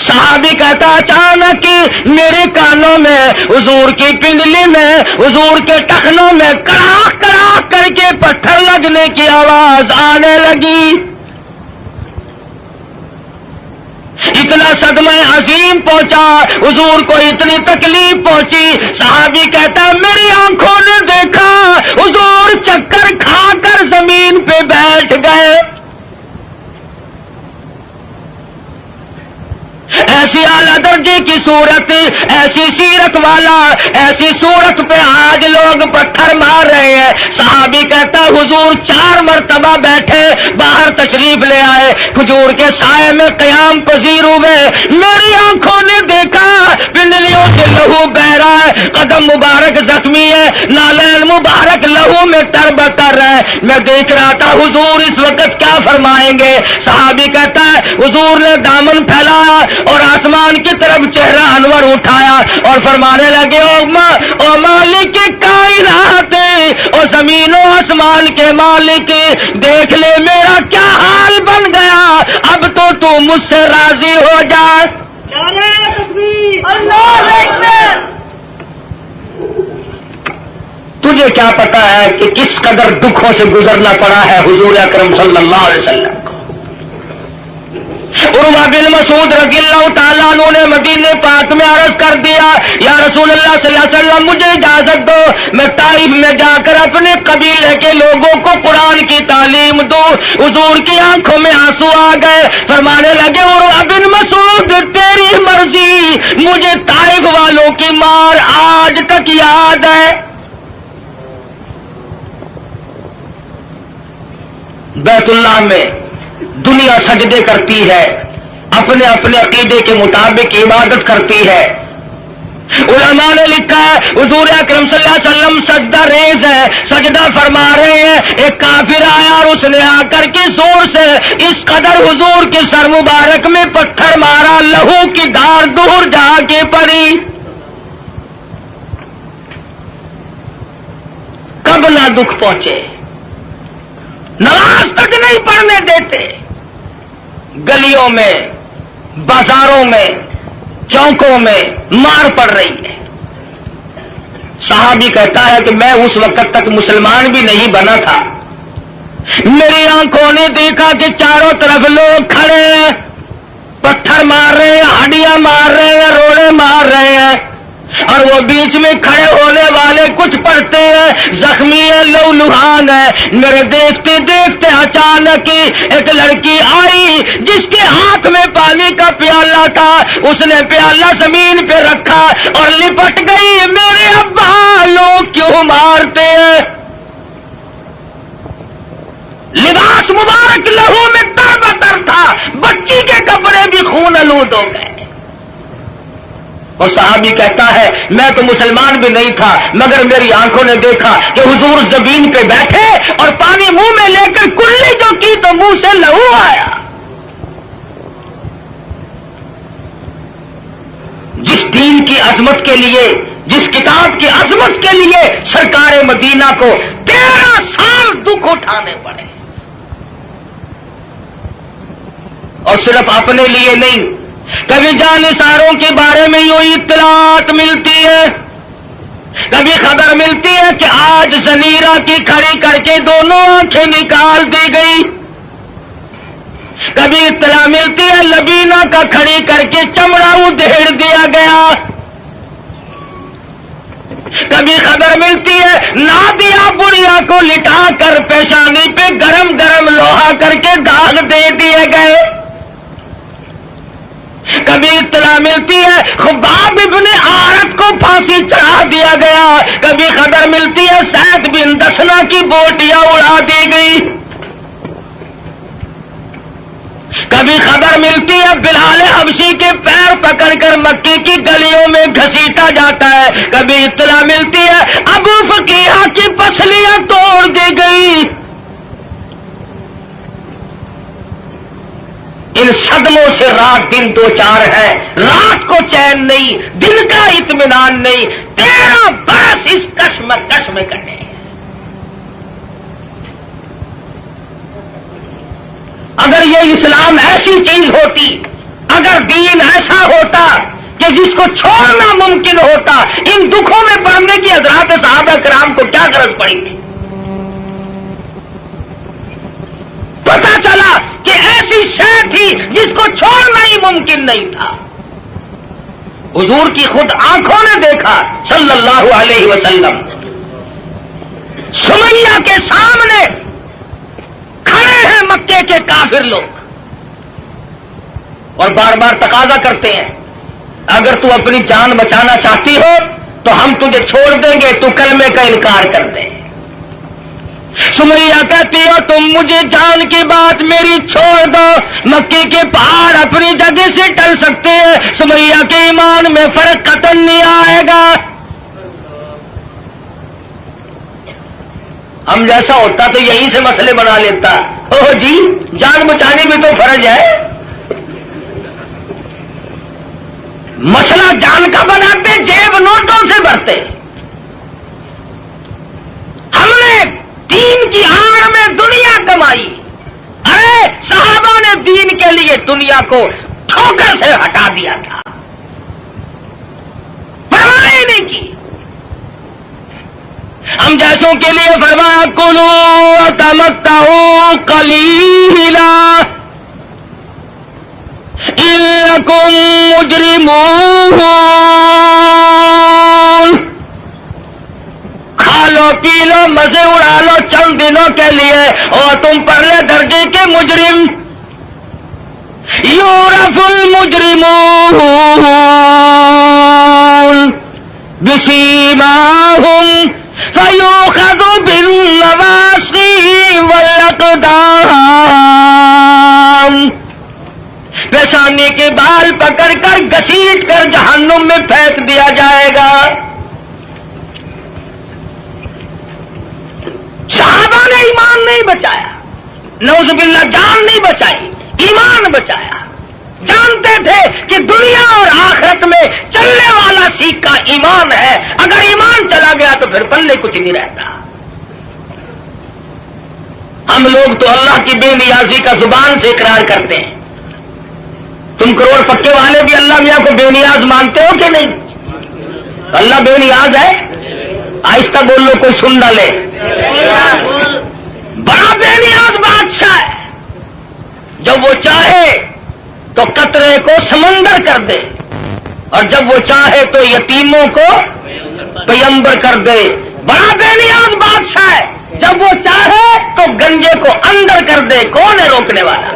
صحابی کہتا اچانک میرے کانوں میں، حضور کی پنڈلی میں، حضور کے ٹخنوں میں کڑاک کڑاک کر کے پتھر لگنے کی آواز آنے لگی۔ اتنا صدمہ عظیم پہنچا، حضور کو اتنی تکلیف پہنچی۔ صحابی کہتا میری آنکھوں نے دیکھا حضور چکر کھا کر زمین پہ بیٹھ گئے۔ ایسی اعلیٰ درجے کی صورت، ایسی سیرت والا، ایسی صورت پہ آج لوگ پتھر مار رہے ہیں۔ صحابی کہتا حضور 4 مرتبہ بیٹھے، باہر تشریف لے آئے، کھجور کے سائے میں قیام پذیر ہوئے۔ میری آنکھوں نے دیکھا پنڈلیوں سے لہو بہ رہا ہے، قدم مبارک زخمی ہے، نالین مبارک لہو میں تر ہے۔ میں دیکھ رہا تھا حضور اس وقت کیا فرمائیں گے۔ صحابی کہتا ہے حضور نے دامن پھیلایا اور آسمان کی طرف چہرہ انور اٹھایا اور فرمانے لگے او مالک کائنات، او زمین و آسمان کے مالک، دیکھ لے میرا کیا حال بن گیا، اب تو مجھ سے راضی ہو جا۔ نعرہ تکبیر، اللہ اکبر۔ تجھے کیا پتا ہے کہ کس قدر دکھوں سے گزرنا پڑا ہے حضور اکرم صلی اللہ علیہ وسلم کو۔ عروہ بن مسعود رضی اللہ تعالیٰ عنہ نے مدینے پاک میں عرض کر دیا یا رسول اللہ صلی اللہ علیہ وسلم مجھے اجازت دو میں طائف میں جا کر اپنے قبیلے کے لوگوں کو قرآن کی تعلیم دوں۔ حضور کی آنکھوں میں آنسو آ گئے، فرمانے لگے عروہ بن مسعود تیری مرضی، مجھے طائف والوں کی مار آج تک یاد ہے۔ بیت اللہ میں دنیا سجدے کرتی ہے، اپنے اپنے عقیدے کے مطابق عبادت کرتی ہے۔ علماء نے لکھا ہے حضور اکرم صلی اللہ علیہ وسلم سجدہ ریز ہے، سجدہ فرما رہے ہیں، ایک کافر آیا اور اس نے آ کر کے زور سے اس قدر حضور کے سر مبارک میں پتھر مارا، لہو کی دھار دور جا کے پڑی۔ کب نہ دکھ پہنچے، نماز تک نہیں پڑھنے دیتے، گلیوں میں، بازاروں میں، چوکوں میں مار پڑ رہی ہے۔ صحابی کہتا ہے کہ میں اس وقت تک مسلمان بھی نہیں بنا تھا، میری آنکھوں نے دیکھا کہ چاروں طرف لوگ کھڑے ہیں، پتھر مار رہے ہیں، ہڈیاں مار رہے ہیں، روڑے مار رہے ہیں، اور وہ بیچ میں کھڑے ہونے والے کچھ پڑھتے ہیں، زخمی ہے، لہو لہان ہے۔ میرے دیکھتے دیکھتے اچانک ایک لڑکی آئی جس کے ہاتھ میں پانی کا پیالہ تھا، اس نے پیالہ زمین پہ رکھا اور لپٹ گئی، میرے ابا لوگ کیوں مارتے ہیں؟ لباس مبارک لہو میں تر بتر تھا، بچی کے کپڑے بھی خون آلود ہو گئے۔ اور صحابی کہتا ہے میں تو مسلمان بھی نہیں تھا مگر میری آنکھوں نے دیکھا کہ حضور زمین پہ بیٹھے اور پانی منہ میں لے کر کلی جو کی تو منہ سے لہو آیا۔ جس دین کی عظمت کے لیے، جس کتاب کی عظمت کے لیے سرکار مدینہ کو 13 سال دکھ اٹھانے پڑے، اور صرف اپنے لیے نہیں، کبھی جانثاروں کے بارے میں یوں اطلاعات ملتی ہے، کبھی خبر ملتی ہے کہ آج زنیرہ کی کھڑی کر کے دونوں آنکھیں نکال دی گئی، کبھی اطلاع ملتی ہے لبینہ کا کھڑی کر کے چمڑا ادھیڑ دیا گیا، کبھی خبر ملتی ہے نادیا بڑھیا کو لٹا کر پیشانی پہ گرم گرم لوہا کر کے داغ دے دیے گئے. کبھی اطلاع ملتی ہے خباب ابن عارت کو پھانسی چڑھا دیا گیا. کبھی خبر ملتی ہے سعد بن دسنا کی بوٹیاں اڑا دی گئی. کبھی خبر ملتی ہے بلال حبشی کے پیر پکڑ کر مکی کی گلیوں میں گھسیٹا جاتا ہے. کبھی اطلاع ملتی ہے ابو فقیہ کی پسلیاں توڑ دی گئی. ان صدموں سے رات دن دو چار ہے. رات کو چین نہیں, دن کا اطمینان نہیں. 13 برس اس کشمکش میں کٹے. اگر یہ اسلام ایسی چیز ہوتی, اگر دین ایسا ہوتا کہ جس کو چھوڑنا ممکن ہوتا, ان دکھوں میں پڑنے کی حضرات صحابہ کرام کو کیا غرض پڑی تھی؟ پتا چلا کہ ایسی شے تھی جس کو چھوڑنا ہی ممکن نہیں تھا. حضور کی خود آنکھوں نے دیکھا صلی اللہ علیہ وسلم سمیہ کے سامنے کھڑے ہیں مکے کے کافر لوگ اور بار بار تقاضا کرتے ہیں اگر تو اپنی جان بچانا چاہتی ہو تو ہم تجھے چھوڑ دیں گے, تو کلمے کا انکار کر دے. سمیہ کہتی ہو تم مجھے جان کی بات میری چھوڑ دو, مکی کے پہاڑ اپنی جگہ سے ٹل سکتے ہیں, سمیہ کے ایمان میں فرق قطعاً نہیں آئے گا. ہم جیسا ہوتا تو یہیں سے مسئلے بنا لیتا. اوہ جی جان بچانی بھی تو فرض ہے. مسئلہ جان کا بناتے, جیب نوٹوں سے بھرتے. ہم نے دین کی آڑ میں دنیا کمائی. ارے صحابہ نے دین کے لیے دنیا کو ٹھوکر سے ہٹا دیا تھا, پرواہ نہیں کی. ہم جیسوں کے لیے فرمایا کلوا تمتعوا قلیلا انکم مجرمون. کھا لو پی لو مزے اڑا لو چند دنوں کے لیے, اور تم پرلے درجے کے مجرم. یعرف المجرمون بسیماہم فیؤخذ بالنواصی والاقدام. پیشانی کے بال پکڑ کر گھسیٹ کر جہنم میں پھینک دیا جائے گا. صحابہ نے ایمان نہیں بچایا, نعوذ باللہ جان نہیں بچائی, ایمان بچایا. جانتے تھے کہ دنیا اور آخرت میں چلنے والا سیکھا ایمان ہے. اگر ایمان چلا گیا تو پھر پلے کچھ نہیں رہتا. ہم لوگ تو اللہ کی بے نیازی کا زبان سے اقرار کرتے ہیں. تم کروڑ پکے والے بھی اللہ میاں کو بے نیاز مانتے ہو کہ نہیں؟ اللہ بے نیاز ہے. آہستہ بول لو کوئی سن نہ لے. بڑا بے نیاز بادشاہ ہے. جب وہ چاہے تو قطرے کو سمندر کر دے, اور جب وہ چاہے تو یتیموں کو پیمبر کر دے. بڑا بے نیاز بادشاہ ہے. جب وہ چاہے تو گنجے کو اندر کر دے. کون ہے روکنے والا؟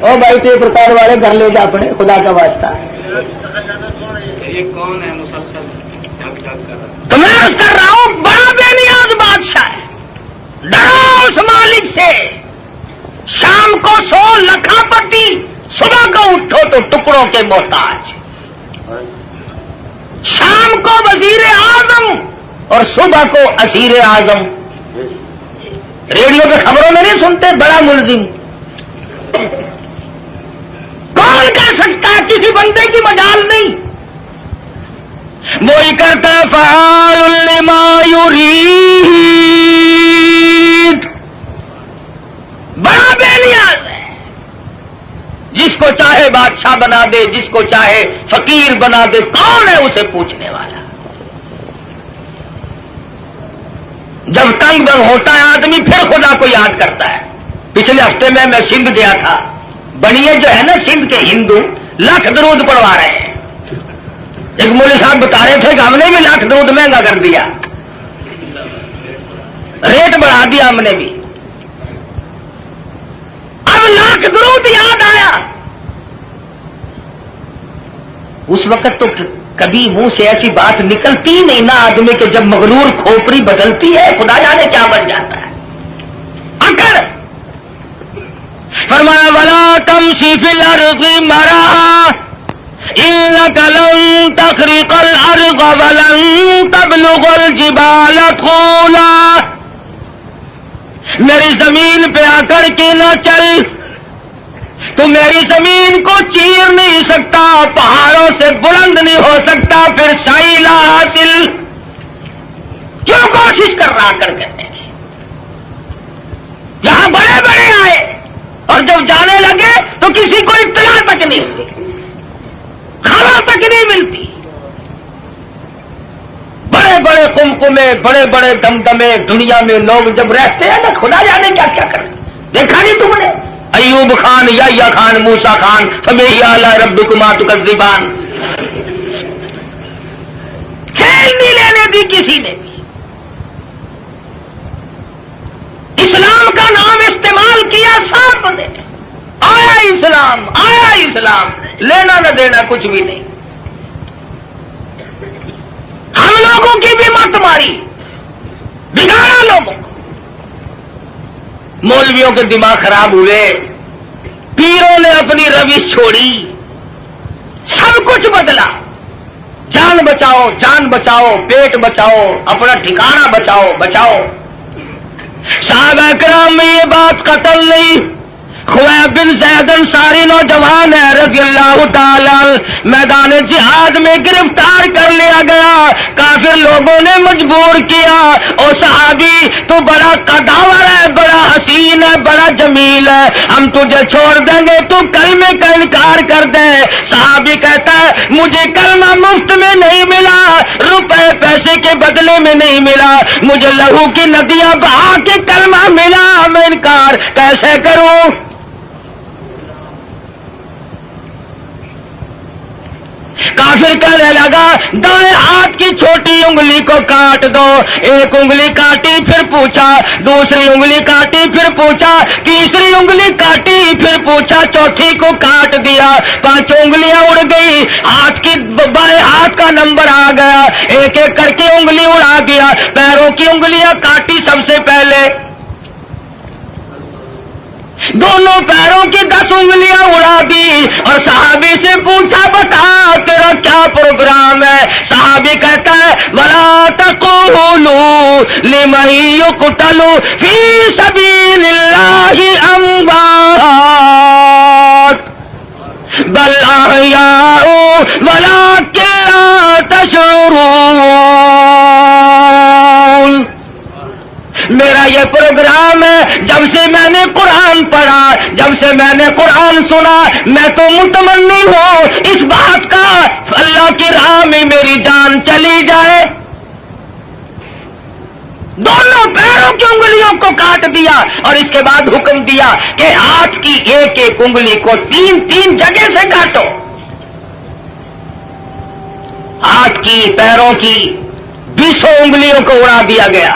او بھائی ٹیپ ریکارڈ والے گھر لے جا اپنے, خدا کا واسطہ. یہ کون ہے مسلسل تو میں عرض کر رہا ہوں بڑا بے نیاز بادشاہ ہے. ڈرو اس مالک سے. شام کو 100 لکھا پتی, صبح کو اٹھو تو ٹکڑوں کے محتاج. شام کو وزیر اعظم اور صبح کو اسیر اعظم. ریڈیو پہ خبروں میں نہیں سنتے بڑا ملزم. کون کہہ سکتا ہے؟ کسی بندے کی مجال نہیں. وہی کرتا فعال لما یرید. بڑا بے نیاز ہے. جس کو چاہے بادشاہ بنا دے, جس کو چاہے فقیر بنا دے. کون ہے اسے پوچھنے والا؟ جب تنگ دنگ ہوتا ہے آدمی پھر خدا کو یاد کرتا ہے. پچھلے ہفتے میں سندھ گیا تھا. بنیے جو ہے نا سندھ کے ہندو لاکھ درود پڑھوا رہے ہیں. ایک مولوی صاحب بتا رہے تھے کہ ہم نے بھی لاکھ دودھ مہنگا کر دیا، ریٹ بڑھا دیا ہم نے بھی. اب لاکھ درود یاد آیا. اس وقت تو کبھی منہ سے ایسی بات نکلتی نہیں نا آدمی کہ جب مغرور کھوپڑی بدلتی ہے خدا جانے کیا بن جاتا ہے. اگر فرمایا ولا تمشی فی الارض مرحا انک لن تخرق الارض ولن تبلغ الجبال طولا. میری زمین پہ آ کر کے نہ چل، تو میری زمین کو چیر نہیں سکتا، پہاڑوں سے بلند نہیں ہو سکتا، پھر سائلہ حاصل کیوں کوشش کر رہا کرتے ہیں. یہاں بڑے بڑے آئے اور جب جانے لگے تو کسی کو اطلاع تک نہیں ہوئی، خبر تک نہیں ملتی. بڑے بڑے قمقمے، بڑے بڑے دمدمے دنیا میں لوگ جب رہتے ہیں نا خدا جانے کیا کیا کریں. دیکھا نہیں تم نے ایوب خان، یحییٰ خان، موسیٰ خان، فبأي آلاء ربكما تكذبان. کھیل نہیں لینے دی کسی نے بھی. اسلام کا نام استعمال کیا سب نے. آیا اسلام، آیا اسلام، لینا نہ دینا کچھ بھی نہیں. ہم لوگوں کی بھی مت ماری، بگاڑا لوگوں کو. مولویوں کے دماغ خراب ہوئے، پیروں نے اپنی روش چھوڑی، سب کچھ بدلا. جان بچاؤ، جان بچاؤ، پیٹ بچاؤ، اپنا ٹھکانہ بچاؤ، بچاؤ. صحابہ کرام میں یہ بات قتل نہیں. خویب بن زید انصاری نوجوان ہے رضی اللہ تعالی، میدان جہاد میں گرفتار کر لیا گیا. کافر لوگوں نے مجبور کیا، او صحابی تو بڑا قداور ہے، بڑا حسین ہے، بڑا جمیل ہے، ہم تجھے چھوڑ دیں گے، تو کلمے کا انکار کر دے. صحابی کہتا ہے مجھے کلمہ مفت میں نہیں ملا، روپے پیسے کے بدلے میں نہیں ملا، مجھے لہو کی ندیاں بہا کے کلمہ ملا، میں انکار کیسے کروں. کافر کہنے لگا دائیں ہاتھ کی چھوٹی انگلی کو کاٹ دو. ایک انگلی کاٹی پھر پوچھا، دوسری انگلی کاٹی پھر پوچھا، تیسری انگلی کاٹی پھر پوچھا، چوتھی کو کاٹ دیا. 5 انگلیاں اڑ گئی. ہاتھ کی بائیں ہاتھ کا نمبر آ گیا، ایک ایک کر کے انگلی اڑا دیا. پیروں کی انگلیاں کاٹی سب سے پہلے، دونوں پیروں کی 10 انگلیاں اڑا دی. اور صحابی سے پوچھا بتا تیرا کیا پروگرام ہے. صحابی کہتا ہے وَلَا تَقُولُوا لِمَن يُقْتَلُ فِي سَبِيلِ اللَّهِ أَمْوَاتٌ بَلْ أَحْيَاءٌ وَلَٰكِن لَّا تَشْعُرُونَ. میرا یہ پروگرام ہے، جب سے میں نے قرآن پڑھا، جب سے میں نے قرآن سنا، میں تو متمنی ہوں اس بات کا اللہ کی راہ میں میری جان چلی جائے. دونوں پیروں کی انگلیوں کو کاٹ دیا اور اس کے بعد حکم دیا کہ ہاتھ کی ایک ایک انگلی کو 3 جگہ سے کاٹو. ہاتھ کی، پیروں کی 20 انگلیوں کو اڑا دیا گیا.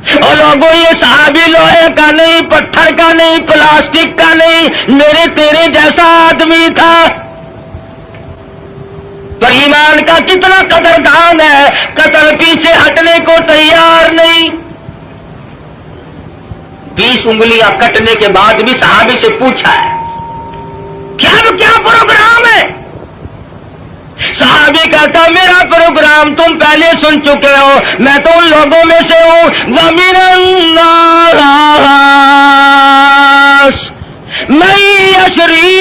اور لوگوں یہ صحابی لوہے کا نہیں، پتھر کا نہیں، پلاسٹک کا نہیں، میرے تیرے جیسا آدمی تھا. تو ایمان کا کتنا قدردان ہے، قتل پیچھے ہٹنے کو تیار نہیں. 20 انگلیاں کٹنے کے بعد بھی صحابی سے پوچھا ہے کیا پروگرام ہے. صحابی کہتا میرا پروگرام تم پہلے سن چکے ہو، میں تو ان لوگوں میں سے ہوں. وَمِنَ النَّاسِ مَن يَشْرِي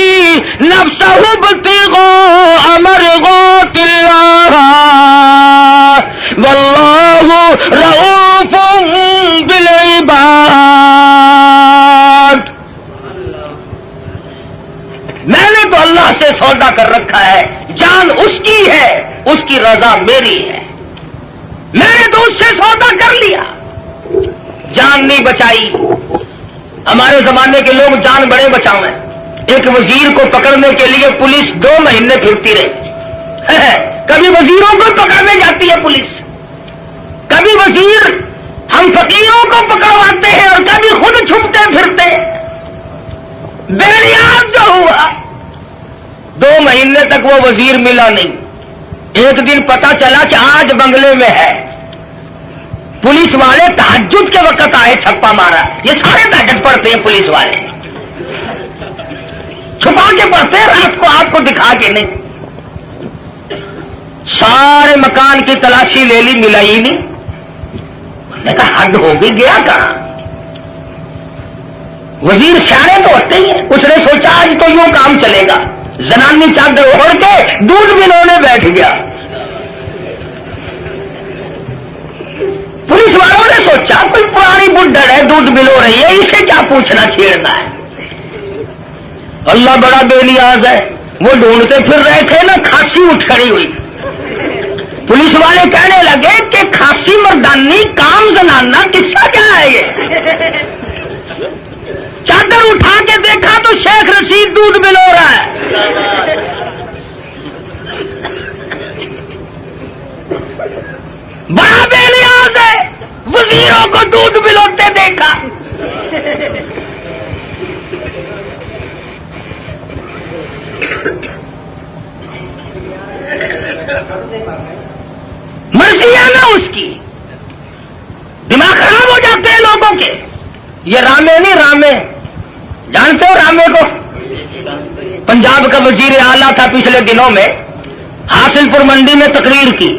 نَفْسَهُ ابْتِغَاءَ مَرْضَاتِ اللَّهِ وَاللَّهُ رَءُوفٌ بِالْعِبَادِ. میں نے تو اللہ سے سودا کر رکھا ہے، جان اس کی ہے، اس کی رضا میری ہے. میں نے تو اس سے سودا کر لیا، جان نہیں بچائی. ہمارے زمانے کے لوگ جان بڑے بچاؤ ہیں. ایک وزیر کو پکڑنے کے لیے پولیس 2 مہینے پھرتی رہی، کبھی وزیروں کو پکڑنے جاتی ہے پولیس، کبھی وزیر ہم فقیروں کو پکڑواتے ہیں اور کبھی خود چھپتے پھرتے۔ بے نیاز جو ہوا 2 مہینے تک وہ وزیر ملا نہیں۔ ایک دن پتا چلا کہ آج بنگلے میں ہے، پولیس والے تہجد کے وقت آئے، چھپا مارا۔ یہ سارے تہجد پڑھتے ہیں پولیس والے، چھپا کے پڑھتے ہیں، رات کو آپ کو دکھا کے نہیں۔ سارے مکان کی تلاشی لے لی، ملا ہی نہیں۔ میں کہا حد ہوگی، گیا کہاں؟ وزیر سیانے تو ہوتے ہی ہیں، اس نے سوچا آج تو یوں کام چلے گا، زنانی چادر اوڑھ کے دودھ ملونے بیٹھ گیا۔ پولیس والوں نے سوچا کوئی پرانی بڈھڑ ہے، دودھ ملو رہی ہے، اسے کیا پوچھنا چھیڑنا ہے۔ اللہ بڑا بے نیاز ہے، وہ ڈھونڈتے پھر رہے تھے نا، کھانسی اٹھ کھڑی ہوئی۔ پولیس والے کہنے لگے کہ کھانسی مردانی کام زنانہ، قصہ کیا ہے یہ؟ چادر اٹھا کے دیکھا تو شیخ رشید دودھ ملو رہا ہے۔ بڑا بے نیاز ہے، وزیروں کو دودھ ملوتے دیکھا۔ مرضی ہے نا اس کی، دماغ خراب ہو جاتے ہیں لوگوں کے۔ یہ رامے نہیں، رامے جانتے ہو رامے کو؟ پنجاب کا وزیر اعلیٰ تھا، پچھلے دنوں میں حاصل پور منڈی میں تقریر کی،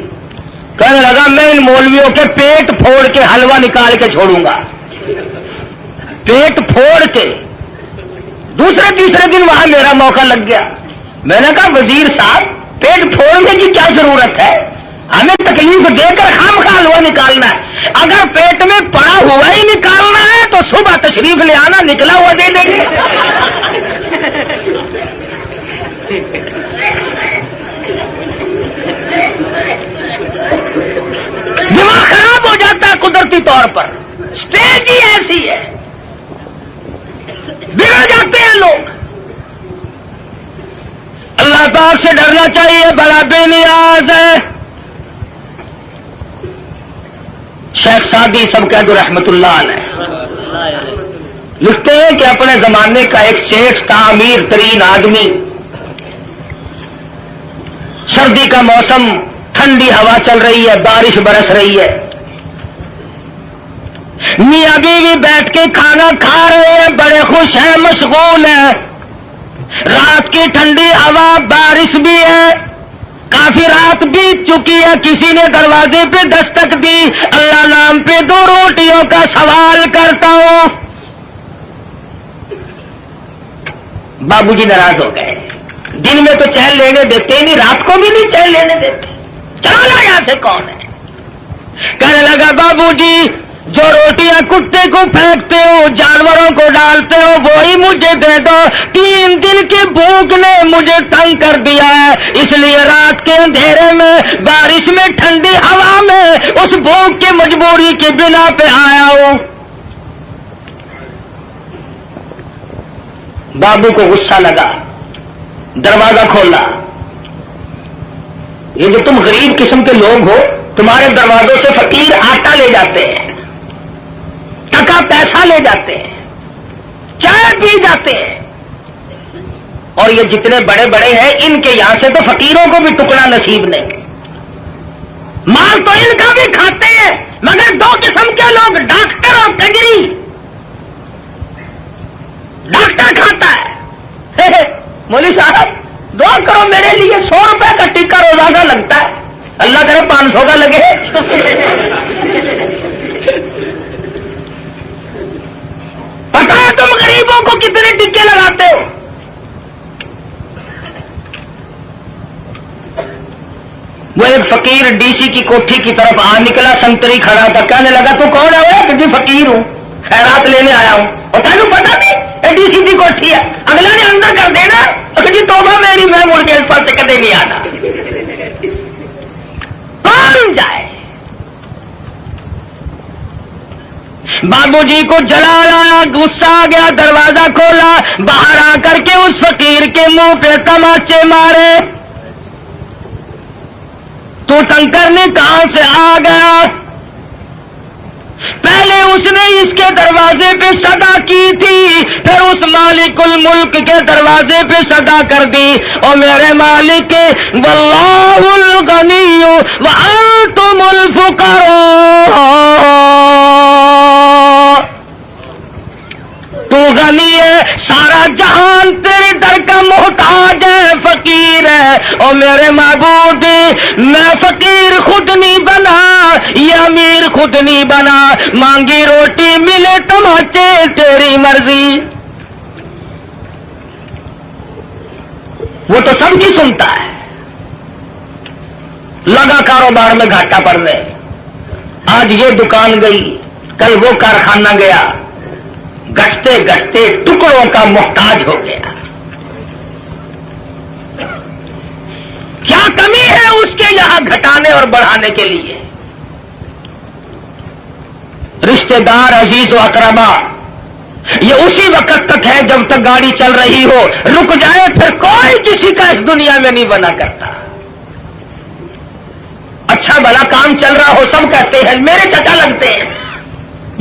کہنے لگا میں ان مولویوں کے پیٹ پھوڑ کے حلوہ نکال کے چھوڑوں گا، پیٹ پھوڑ کے۔ دوسرے تیسرے دن وہاں میرا موقع لگ گیا، میں نے کہا وزیر صاحب پیٹ پھوڑنے کی کیا ضرورت ہے، ہمیں تکلیف دے کر خامخواہ حلوہ نکالنا ہے، اگر پیٹ میں پڑا ہوا ہی نکالنا ہے تو صبح تشریف لے آنا، نکلا ہوا دے دیں گے۔ دماغ خراب ہو جاتا ہے قدرتی طور پر، اسٹیج ہی ایسی ہے، بگڑ جاتے ہیں لوگ۔ اللہ پاک سے ڈرنا چاہیے، بڑا بے نیاز ہے۔ شیخ سعدی سبکید رحمت اللہ علیہ لکھتے ہیں کہ اپنے زمانے کا ایک شیخ تھا، امیر ترین آدمی، سردی کا موسم، ٹھنڈی ہوا چل رہی ہے، بارش برس رہی ہے، میاں بیوی بیٹھ کے کھانا کھا رہے ہیں، بڑے خوش ہیں، مشغول ہیں، رات کی ٹھنڈی ہوا، بارش بھی ہے، کافی رات بیت چکی ہے، کسی نے دروازے پہ دستک دی، اللہ نام پہ 2 روٹیوں کا سوال کرتا ہوں۔ بابو جی ناراض ہو گئے، دن میں تو چین لینے دیتے ہی نہیں، رات کو بھی نہیں چین لینے دیتے، چلا یہاں سے کون ہے؟ کہنے لگا بابو جی جو روٹیاں کتے کو پھینکتے ہو، جانوروں کو ڈالتے ہو، وہی مجھے دے دو، 3 دن کی بھوک نے مجھے تنگ کر دیا ہے، اس لیے رات کے اندھیرے میں، بارش میں، ٹھنڈی ہوا میں اس بھوک کی مجبوری کی بنا پہ آیا ہوں۔ بابو کو غصہ لگا، دروازہ کھولا۔ یہ جو تم غریب قسم کے لوگ ہو، تمہارے دروازوں سے فقیر آٹا لے جاتے ہیں، ٹکا پیسہ لے جاتے ہیں، چائے پی جاتے ہیں، اور یہ جتنے بڑے بڑے ہیں ان کے یہاں سے تو فقیروں کو بھی ٹکڑا نصیب نہیں، مال تو ان کا بھی کھاتے ہیں، مگر 2 قسم کے لوگ، ڈاکٹر اور کنجری۔ ڈاکٹر کھاتا ہے، مولوی صاحب دعا کرو میرے لیے، 100 روپے کا ٹکا روزانہ لگتا ہے، اللہ کرے 500 کا لگے۔ پتا ہے تم غریبوں کو کتنے ٹکے لگاتے ہو؟ وہ ایک فقیر ڈی سی کی کوٹھی کی طرف آ نکلا، سنتری کھڑا تھا، کہنے لگا تو کون ہے وہ؟ کہ جی فقیر ہوں، خیرات لینے آیا ہوں۔ اور تمہیں پتا نہیں ڈی سی کی کوٹھی ہے؟ اگلا نے اندر کر دینا، کہ جی توبہ میری، میں مڑ کے اس پاس سے کدے نہیں آنا۔ کون جائے؟ بابو جی کو جلال آیا، غصہ آ گیا، دروازہ کھولا، باہر آ کر کے اس فقیر کے منہ پہ تماچے مارے۔ وہ ٹنکر نے کہاں سے آ گیا؟ پہلے اس نے اس کے دروازے پہ صدا کی تھی، پھر اس مالک الملک کے دروازے پہ صدا کر دی، اور میرے مالک واللہ الغنی وانتم الفقراء، تو غنی ہے، سارا جہان تیرے در کا محتاج ہے، فقیر ہے، اور میرے معبود میں فقیر خود نہیں بنا، یہ امیر خود نہیں بنا، مانگی روٹی ملے تماچے تیری مرضی۔ وہ تو سب کی سنتا ہے، لگا کاروبار میں گھاٹا پڑنے، آج یہ دکان گئی، کل وہ کارخانہ گیا، گھٹتے گھٹتے ٹکڑوں کا محتاج ہو گیا۔ کیا کمی ہے اس کے یہاں گھٹانے اور بڑھانے کے لیے؟ رشتہ دار، عزیز و اقربا، یہ اسی وقت تک ہے جب تک گاڑی چل رہی ہو، رک جائے پھر کوئی کسی کا اس دنیا میں نہیں بنا کرتا۔ اچھا بھلا کام چل رہا ہو، سب کہتے ہیں میرے چچا لگتے ہیں،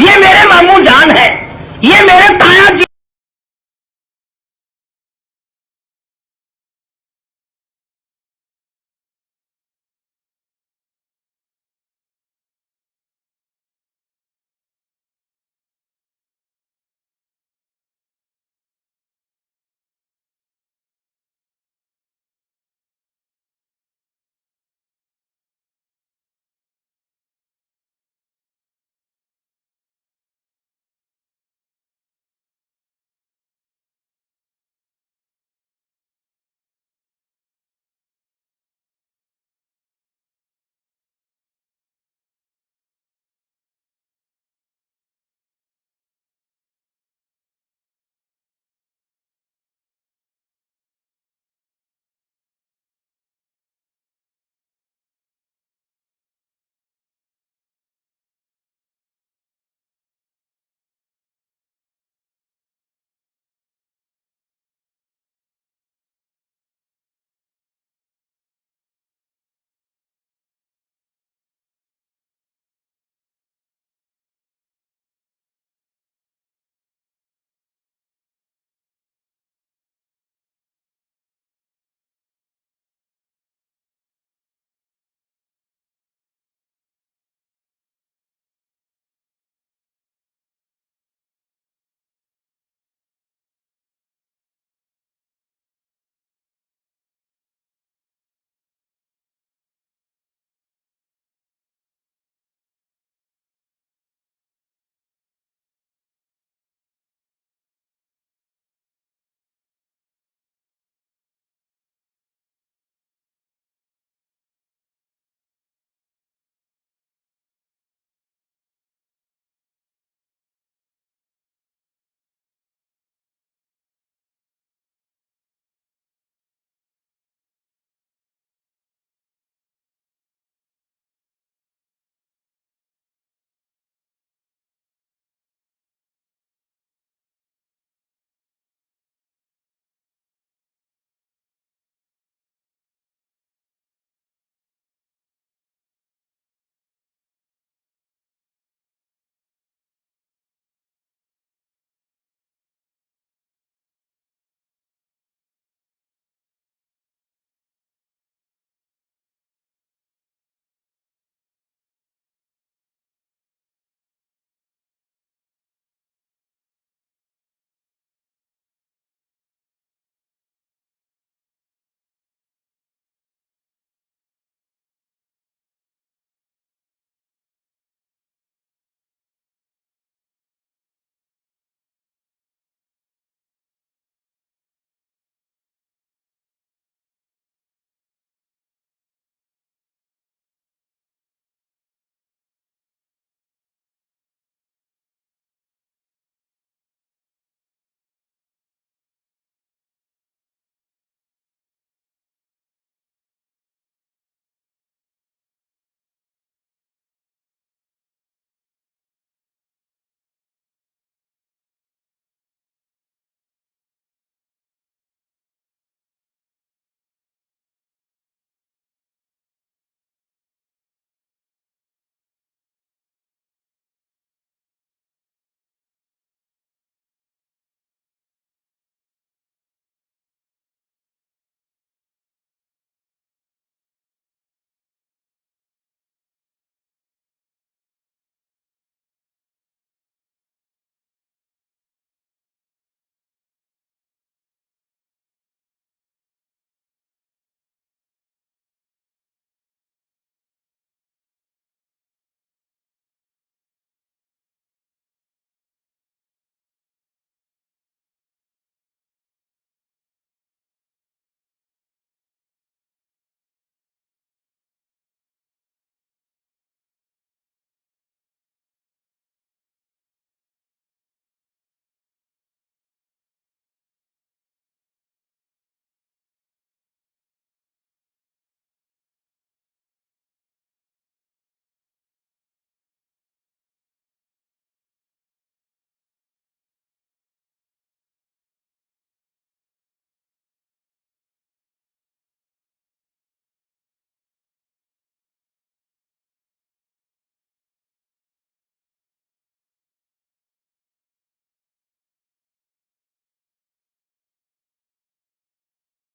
یہ میرے ماموں جان ہے، یہ میرے تایا جی